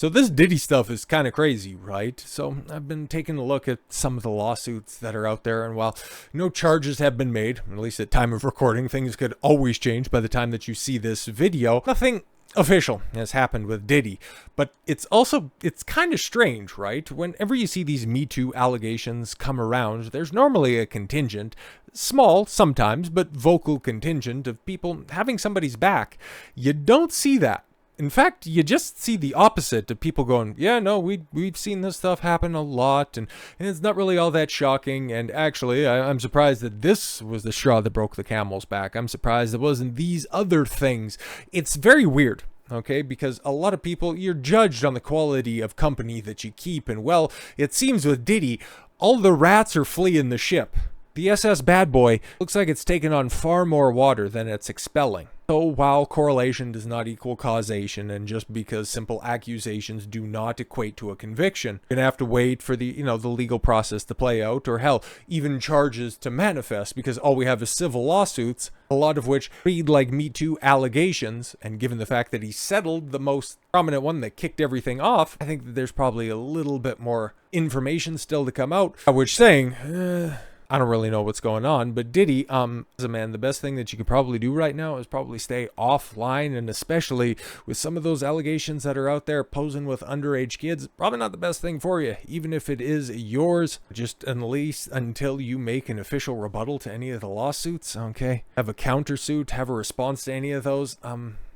So this Diddy stuff is kind of crazy, right? So I've been taking a look at some of the lawsuits that are out there, and while no charges have been made, at least at time of recording, things could always change by the time that you see this video, nothing official has happened with Diddy. But it's kind of strange, right? Whenever you see these Me Too allegations come around, there's normally a contingent, small sometimes, but vocal contingent of people having somebody's back. You don't see that. In fact, you just see the opposite of people going, yeah, no, we've seen this stuff happen a lot, and it's not really all that shocking, and actually, I'm surprised that this was the straw that broke the camel's back. I'm surprised it wasn't these other things. It's very weird. Okay, because a lot of people, you're judged on the quality of company that you keep, and well, it seems with Diddy, all the rats are fleeing the ship. The SS Bad Boy looks like it's taken on far more water than it's expelling. So while correlation does not equal causation, and just because simple accusations do not equate to a conviction, you're gonna have to wait for the legal process to play out, or hell, even charges to manifest, because all we have is civil lawsuits, a lot of which read like Me Too allegations, and given the fact that he settled the most prominent one that kicked everything off, I think that there's probably a little bit more information still to come out, which saying, I don't really know what's going on, but Diddy, as a man, the best thing that you could probably do right now is probably stay offline, and especially with some of those allegations that are out there posing with underage kids, probably not the best thing for you, even if it is yours, just at least until you make an official rebuttal to any of the lawsuits, okay? Have a countersuit, have a response to any of those,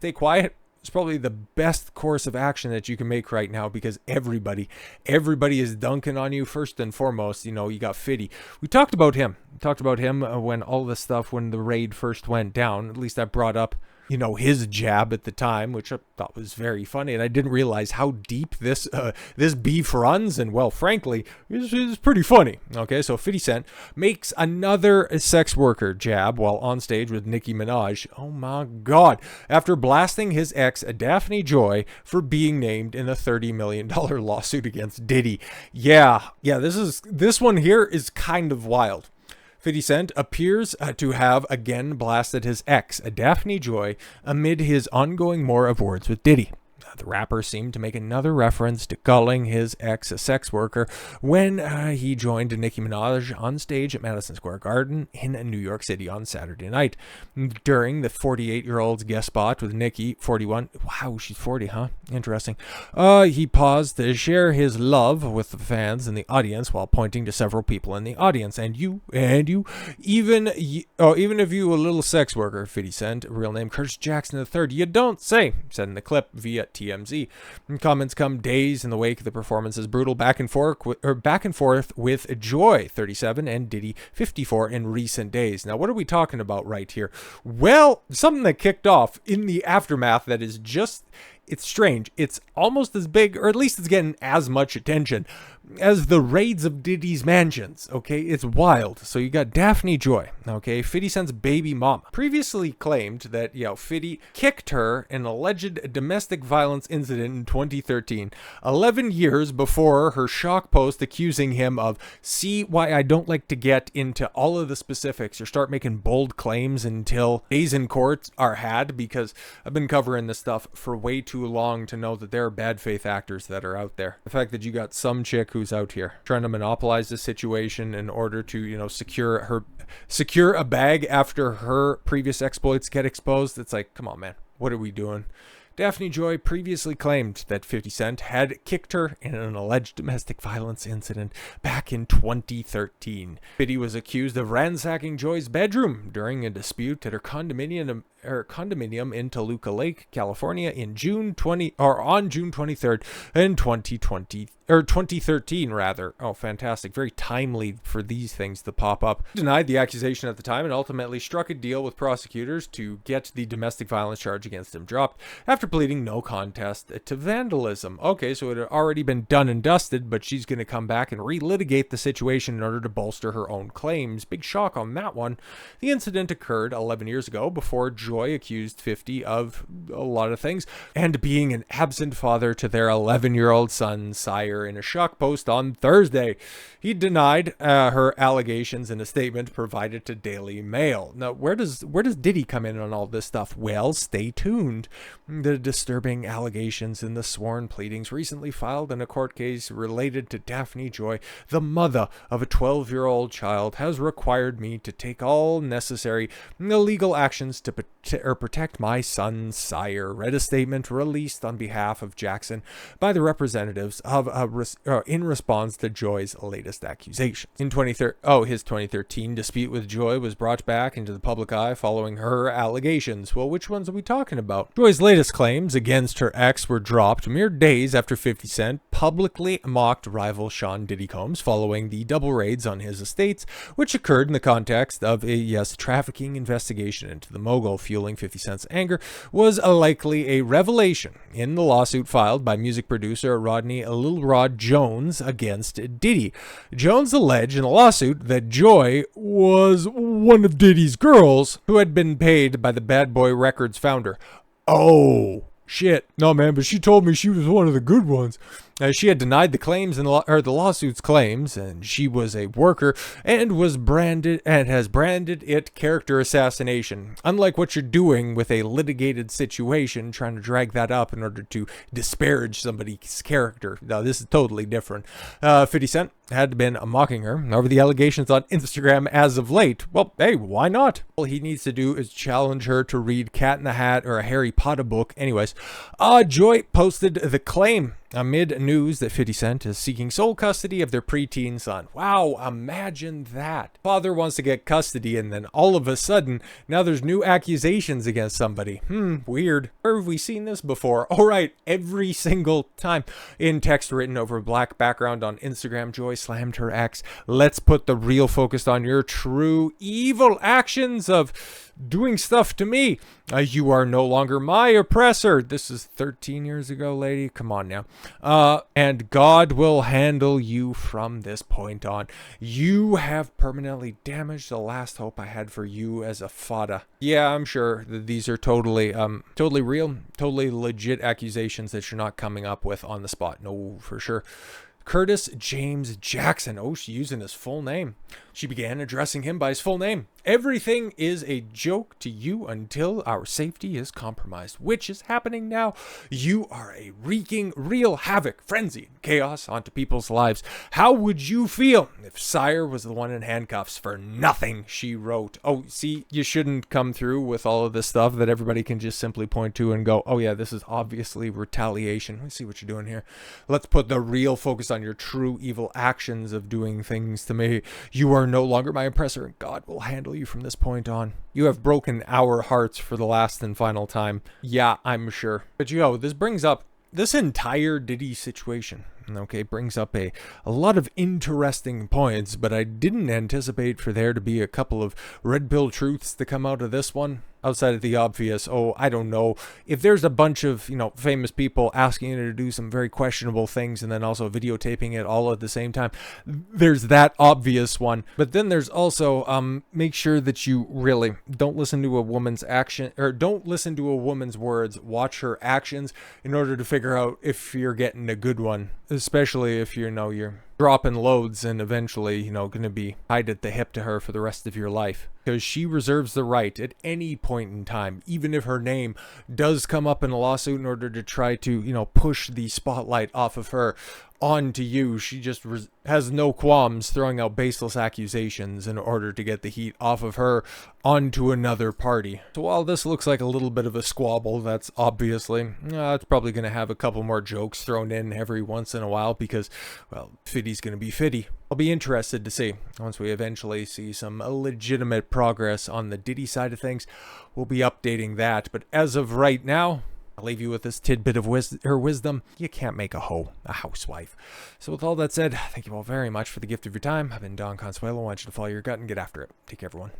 stay quiet. It's probably the best course of action that you can make right now, because everybody is dunking on you. First and foremost, you got Fiddy. We talked about him. When all this stuff, when the raid first went down. At least I brought up, his jab at the time, which I thought was very funny, and I didn't realize how deep this beef runs, and well, frankly, it's pretty funny. Okay, so 50 Cent makes another sex worker jab while on stage with Nicki Minaj. Oh my God. After blasting his ex, Daphne Joy, for being named in a $30 million lawsuit against Diddy. Yeah, this one here is kind of wild. 50 Cent appears to have again blasted his ex, Daphne Joy, amid his ongoing war of words with Diddy. The rapper seemed to make another reference to calling his ex a sex worker when he joined Nicki Minaj on stage at Madison Square Garden in New York City on Saturday night. During the 48-year-old's guest spot with Nicki, 41, wow, she's 40, huh? Interesting. He paused to share his love with the fans in the audience while pointing to several people in the audience. And you, even if you a little sex worker, 50 Cent, real name Sire Jackson III, you don't say, said in the clip via TMZ. Comments come days in the wake of the performance's brutal back and forth with Joy, 37, and Diddy, 54, in recent days. Now, what are we talking about right here? Well, something that kicked off in the aftermath that is just, it's strange. It's almost as big, or at least it's getting as much attention as the raids of Diddy's mansions. Okay, it's wild. So you got Daphne Joy, okay, 50 Cent's baby mama, previously claimed that 50 kicked her in an alleged domestic violence incident in 2013, 11 years before her shock post accusing him of, see why I don't like to get into all of the specifics or start making bold claims until days in court are had, because I've been covering this stuff for way too long to know that there are bad faith actors that are out there. The fact that you got some chick who's out here trying to monopolize the situation in order to secure a bag after her previous exploits get exposed, it's like, come on, man, what are we doing? Daphne Joy previously claimed that 50 Cent had kicked her in an alleged domestic violence incident back in 2013. 50 was accused of ransacking Joy's bedroom during a dispute at her condominium in Toluca Lake, California, on June 23rd in 2013 rather. Oh, fantastic. Very timely for these things to pop up. He denied the accusation at the time and ultimately struck a deal with prosecutors to get the domestic violence charge against him dropped after pleading no contest to vandalism. Okay, so it had already been done and dusted, but she's going to come back and relitigate the situation in order to bolster her own claims. Big shock on that one. The incident occurred 11 years ago before Joy accused 50 of a lot of things, and being an absent father to their 11-year-old son, Sire, in a shock post on Thursday. He denied her allegations in a statement provided to Daily Mail. Now, where does Diddy come in on all this stuff? Well, stay tuned. The the disturbing allegations in the sworn pleadings recently filed in a court case related to Daphne Joy, the mother of a 12-year-old child, has required me to take all necessary legal actions to protect my son, Sire, read a statement released on behalf of Jackson by the representatives of in response to Joy's latest accusation. In his 2013 dispute with Joy was brought back into the public eye following her allegations. Well, which ones are we talking about? Joy's latest claims against her ex were dropped mere days after 50 Cent publicly mocked rival Sean Diddy Combs following the double raids on his estates, which occurred in the context of a trafficking investigation into the mogul. Fueling 50 Cent's anger was likely a revelation in the lawsuit filed by music producer Rodney Lil Rod Jones against Diddy. Jones alleged in a lawsuit that Joy was one of Diddy's girls who had been paid by the Bad Boy Records founder. Oh, shit. No, man, but she told me she was one of the good ones. She had denied the claims and the lawsuit's claims, and she was a worker and has branded it character assassination. Unlike what you're doing with a litigated situation, trying to drag that up in order to disparage somebody's character. Now, this is totally different. 50 Cent had been mocking her over the allegations on Instagram as of late. Well, hey, why not? All he needs to do is challenge her to read Cat in the Hat or a Harry Potter book. Anyways, Joy posted the claim amid news that 50 Cent is seeking sole custody of their preteen son. Wow, imagine that. Father wants to get custody, and then all of a sudden, now there's new accusations against somebody. Weird. Where have we seen this before? All right, every single time. In text written over a black background on Instagram, Joy slammed her ex. Let's put the real focus on your true evil actions of doing stuff to me. You are no longer my oppressor. This is 13 years ago, lady. Come on now. And God will handle you from this point on. You have permanently damaged the last hope I had for you as a fada. Yeah, I'm sure that these are totally real, totally legit accusations that you're not coming up with on the spot. No, for sure. Curtis James Jackson. Oh, she's using his full name. She began addressing him by his full name. Everything is a joke to you until our safety is compromised, which is happening now. You are wreaking real havoc, frenzy, and chaos onto people's lives. How would you feel if Sire was the one in handcuffs for nothing, she wrote. Oh, see, you shouldn't come through with all of this stuff that everybody can just simply point to and go, oh yeah, this is obviously retaliation. Let's see what you're doing here. Let's put the real focus on your true evil actions of doing things to me. You are no longer my oppressor, and God will handle you from this point on. You have broken our hearts for the last and final time. Yeah, I'm sure. But this brings up this entire Diddy situation. Okay, brings up a lot of interesting points, but I didn't anticipate for there to be a couple of red pill truths to come out of this one. Outside of the obvious, I don't know, if there's a bunch of, famous people asking you to do some very questionable things and then also videotaping it all at the same time, there's that obvious one. But then there's also, make sure that you really don't listen to a woman's action, or don't listen to a woman's words, watch her actions in order to figure out if you're getting a good one, especially if you're dropping loads and eventually, going to be tied at the hip to her for the rest of your life. Because she reserves the right at any point in time, even if her name does come up in a lawsuit in order to try to, push the spotlight off of her onto you. She just has no qualms throwing out baseless accusations in order to get the heat off of her onto another party. So while this looks like a little bit of a squabble, that's obviously, it's probably going to have a couple more jokes thrown in every once in a while because, well, Fiddy's going to be Fiddy. I'll be interested to see once we eventually see some legitimate progress on the Diddy side of things. We'll be updating that. But as of right now, I'll leave you with this tidbit of wisdom. You can't make a hoe a housewife. So with all that said, thank you all very much for the gift of your time. I've been Don Consuelo. I want you to follow your gut and get after it. Take care, everyone.